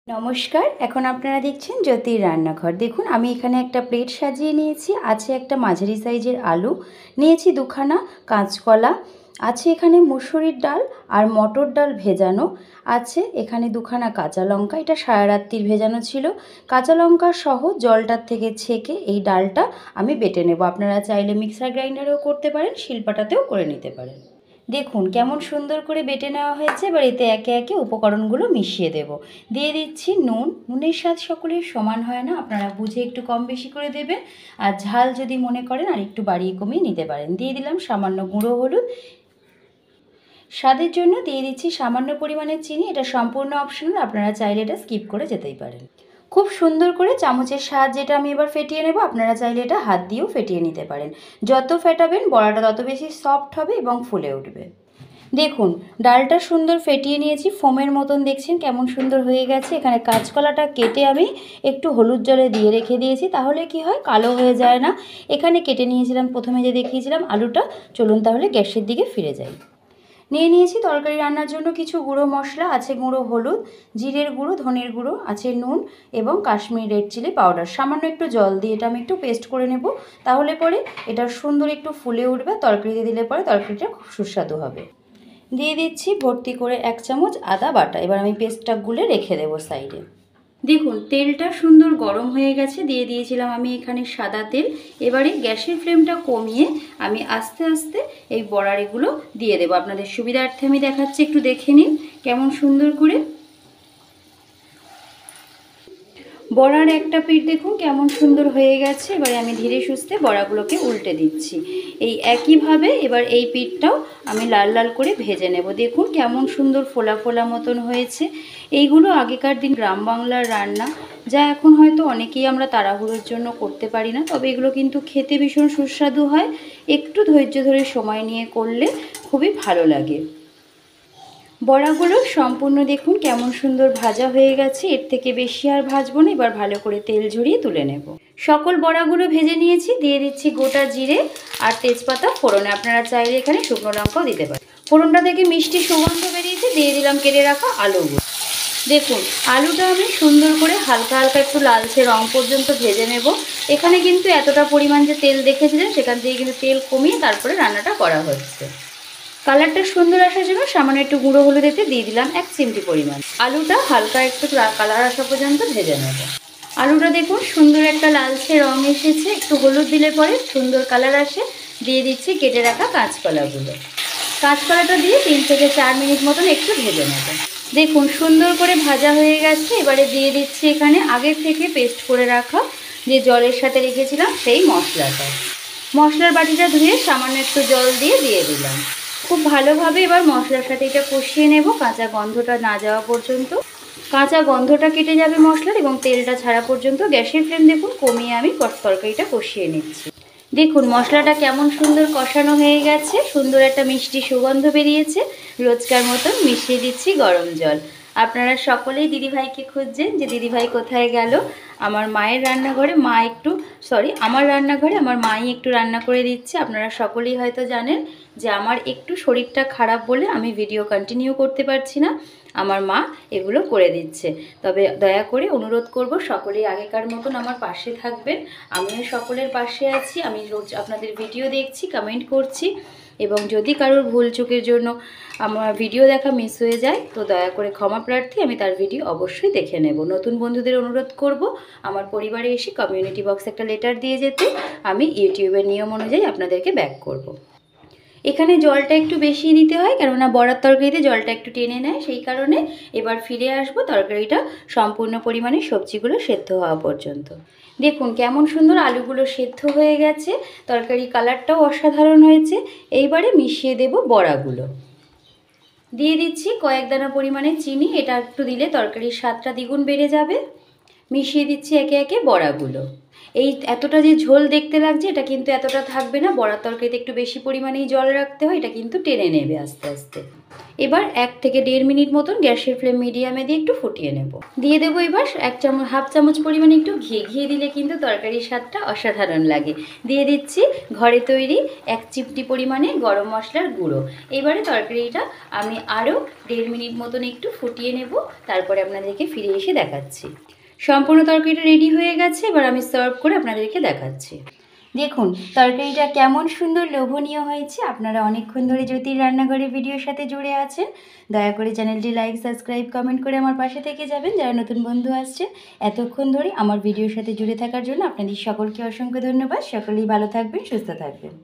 নমস্কার। এখন আপনারা দেখছেন জ্যোতির রান্নাঘর। দেখুন আমি এখানে একটা প্লেট সাজিয়ে নিয়েছি। আছে একটা মাঝারি সাইজের আলু, নিয়েছি দুখানা কাঁচকলা, আছে এখানে মুসুরির ডাল আর মটর ডাল ভেজানো, আছে এখানে দুখানা কাঁচা লঙ্কা, এটা সারা রাত্রির ভেজানো ছিল। কাঁচা লঙ্কা সহ জলটার থেকে ছেঁকে এই ডালটা আমি বেটে নেব। আপনারা চাইলে মিক্সার গ্রাইন্ডারেও করতে পারেন, শিলপাটাতেও করে নিতে পারেন। দেখুন কেমন সুন্দর করে বেটে নেওয়া হয়েছে। এবার এতে একে একে উপকরণগুলো মিশিয়ে দেব। দিয়ে দিচ্ছি নুন। নুনের স্বাদ সকলের সমান হয় না, আপনারা বুঝে একটু কম বেশি করে দেবেন। আর ঝাল যদি মনে করেন আর একটু বাড়িয়ে কমিয়ে নিতে পারেন। দিয়ে দিলাম সামান্য গুঁড়ো হলুদ। স্বাদের জন্য দিয়ে দিচ্ছি সামান্য পরিমাণের চিনি, এটা সম্পূর্ণ অপশনাল, আপনারা চাইলে এটা স্কিপ করে যেতেই পারেন। খুব সুন্দর করে চামচের সাহায্যে এটা আমি এবার ফেটিয়ে নেব। আপনারা চাইলে এটা হাত দিয়েও ফেটিয়ে নিতে পারেন। যত ফেটাবেন বড়াটা তত বেশি সফট হবে এবং ফুলে উঠবে। দেখুন ডালটা সুন্দর ফেটিয়ে নিয়েছি, ফোমের মতন দেখছেন কেমন সুন্দর হয়ে গেছে। এখানে কাঁচকলাটা কেটে আমি একটু হলুদ জলে দিয়ে রেখে দিয়েছি, তাহলে কি হয় কালো হয়ে যায় না। এখানে কেটে নিয়েছিলাম প্রথমে যে দেখিয়েছিলাম আলুটা। চলুন তাহলে গ্যাসের দিকে ফিরে যাই। নিয়ে নিয়েছি তরকারি রান্নার জন্য কিছু গুঁড়ো মশলা, আছে গুঁড়ো হলুদ, জিরের গুঁড়ো, ধনের গুঁড়ো, আছে নুন এবং কাশ্মীরি রেড চিলি পাউডার। সামান্য একটু জল দিয়ে এটা আমি একটু পেস্ট করে নেব, তাহলে পরে এটা সুন্দর একটু ফুলে উঠবে। তরকারিতে দিলে পরে তরকারিটা খুব সুস্বাদু হবে। দিয়ে দিচ্ছি ভর্তি করে 1 চামচ আদা বাটা। এবার আমি পেস্টটা গুলে রেখে দেবো সাইডে। দেখুন তেলটা সুন্দর গরম হয়ে গেছে, দিয়ে দিয়েছিলাম আমি এখানে সাদা তেল। এবারে গ্যাসের ফ্লেমটা কমিয়ে আমি আস্তে আস্তে এই বড়ারিগুলো দিয়ে দেবো। আপনাদের সুবিধার্থে আমি দেখাচ্ছি, একটু দেখে নিন কেমন সুন্দর করে। বড়ার একটা পিঠ দেখুন কেমন সুন্দর হয়ে গেছে। এবারে আমি ধীরে সুস্থে বড়াগুলোকে উল্টে দিচ্ছি। এই একইভাবে এবার এই পিঠটাও আমি লাল লাল করে ভেজে নেব। দেখুন কেমন সুন্দর ফোলা ফোলা মতন হয়েছে। এইগুলো আগেকার দিন গ্রাম বাংলার রান্না, যা এখন হয়তো অনেকেই আমরা তাড়াহুড়োর জন্য করতে পারি না, তবে এগুলো কিন্তু খেতে ভীষণ সুস্বাদু হয়। একটু ধৈর্য ধরে সময় নিয়ে করলে খুবই ভালো লাগে। বড়াগুলো সম্পূর্ণ দেখুন কেমন সুন্দর ভাজা হয়ে গেছে। এর থেকে বেশি আর ভাজবো না, এবার ভালো করে তেল ঝরিয়ে তুলে নেব। সকল বড়াগুলো ভেজে নিয়েছি। দিয়ে দিচ্ছি গোটা জিরে আর তেজপাতা ফোড়নে, আপনারা চাইলে এখানে শুকনো লঙ্কাও দিতে পারেন। ফোড়নটা থেকে মিষ্টি সুগন্ধ বেরিয়েছে, দিয়ে দিলাম কেটে রাখা আলুগুলো। দেখুন আলুটা আমি সুন্দর করে হালকা হালকা একটু লালচে রং পর্যন্ত ভেজে নেব। এখানে কিন্তু এতটা পরিমাণ যে তেল দেখেছিলেন সেখান থেকে কিন্তু তেল কমিয়ে তারপরে রান্নাটা করা হচ্ছে। কালারটা সুন্দর আসার জন্য সামান্য একটু গুঁড়ো হলুদেতে দিয়ে দিলাম 1 চিমটি পরিমাণ। আলুটা হালকা একটু কালার আসা পর্যন্ত ভেজে নেব। আলুটা দেখুন সুন্দর একটা লালচে রং এসেছে, একটু হলুদ দিলে পরে সুন্দর কালার আসে। দিয়ে দিচ্ছি কেটে রাখা কাঁচকলাগুলো। কাঁচকলাটা দিয়ে 3 থেকে 4 মিনিট মতন একটু ভেজে নেব। দেখুন সুন্দর করে ভাজা হয়ে গেছে। এবারে দিয়ে দিচ্ছি এখানে আগের থেকে পেস্ট করে রাখা যে জলের সাথে রেখেছিলাম সেই মশলাটা। মশলার বাটিটা ধুয়ে সামান্য একটু জল দিয়ে দিলাম। খুব ভালোভাবে এবার মশলার সাথে এটা কষিয়ে নেব কাঁচা গন্ধটা না যাওয়া পর্যন্ত। কাঁচা গন্ধটা কেটে যাবে মশলার এবং তেলটা ছাড়া পর্যন্ত গ্যাসের ফ্লেম দেখুন কমিয়ে আমি তরকারিটা কষিয়ে নিচ্ছি। দেখুন মশলাটা কেমন সুন্দর কষানো হয়ে গেছে, সুন্দর একটা মিষ্টি সুগন্ধ বেরিয়েছে। রোজকার মতন মিশিয়ে দিচ্ছি গরম জল। আপনারা সকলেই দিদিভাইকে খুঁজছেন যে দিদিভাই কোথায় গেল। আমার মায়ের রান্নাঘরে আমার রান্নাঘরে আমার মাই একটু রান্না করে দিচ্ছে। আপনারা সকলেই হয়তো জানেন যে আমার একটু শরীরটা খারাপ বলে আমি ভিডিও কন্টিনিউ করতে পারছি না, আমার মা এগুলো করে দিচ্ছে। তবে দয়া করে অনুরোধ করব সকলেই আগেকার মতন আমার পাশে থাকবেন। আমিও সকলের পাশে আছি, আমি রোজ আপনাদের ভিডিও দেখছি, কমেন্ট করছি, এবং যদি কারোর ভুল চুকের জন্য আমার ভিডিও দেখা মিস হয়ে যায় তো দয়া করে ক্ষমা প্রার্থী, আমি তার ভিডিও অবশ্যই দেখে নেব। নতুন বন্ধুদের অনুরোধ করব আমার পরিবারে এসে কমিউনিটি বক্সে একটা লেটার দিয়ে যেতে, আমি ইউটিউবের নিয়ম অনুযায়ী আপনাদেরকে ব্যাক করব। এখানে জলটা একটু বেশি দিতে হয়, কেননা বড়ার তরকারিতে জলটা একটু টেনে নেয়, সেই কারণে। এবার ফিরে আসবো তরকারিটা সম্পূর্ণ পরিমাণে সবজিগুলো সেদ্ধ হওয়া পর্যন্ত। দেখুন কেমন সুন্দর আলুগুলো সেদ্ধ হয়ে গেছে, তরকারি কালারটাও অসাধারণ হয়েছে। এইবারে মিশিয়ে দেব বড়াগুলো। দিয়ে দিচ্ছি কয়েক দানা পরিমাণে চিনি, এটা একটু দিলে তরকারির স্বাদটা দ্বিগুণ বেড়ে যাবে। মিশিয়ে দিচ্ছি একে একে বড়াগুলো। এই এতটা যে ঝোল দেখতে লাগছে এটা কিন্তু এতটা থাকবে না, বড়ার তরকারিতে একটু বেশি পরিমাণেই জল রাখতে হয়, এটা কিন্তু টেনে নেবে আস্তে আস্তে। এবার 1 থেকে 1.5 মিনিট মতন গ্যাসের ফ্লেম মিডিয়ামে দিয়ে একটু ফুটিয়ে নেব। দিয়ে দেবো এবার হাফ চামচ পরিমাণে একটু ঘি দিলে কিন্তু তরকারির স্বাদটা অসাধারণ লাগে। দিয়ে দিচ্ছি ঘরে তৈরি 1 চিমটি পরিমাণে গরম মশলার গুঁড়ো। এবারে তরকারিটা আমি আরও 1.5 মিনিট মতন একটু ফুটিয়ে নেব, তারপরে আপনাদেরকে ফিরে এসে দেখাচ্ছি। সম্পূর্ণ তরকারিটা রেডি হয়ে গেছে, এবার আমি সার্ভ করে আপনাদেরকে দেখাচ্ছি। দেখুন তরকারিটা কেমন সুন্দর লোভনীয় হয়েছে। আপনারা অনেকক্ষণ ধরে জ্যোতির রান্নাঘরের ভিডিওর সাথে জুড়ে আছেন, দয়া করে চ্যানেলটি লাইক, সাবস্ক্রাইব, কমেন্ট করে আমার পাশে থেকে যাবেন। যারা নতুন বন্ধু আসছে এতক্ষণ ধরে আমার ভিডিওর সাথে জুড়ে থাকার জন্য আপনাদের সকলকে অসংখ্য ধন্যবাদ। সকলেই ভালো থাকবেন, সুস্থ থাকবেন।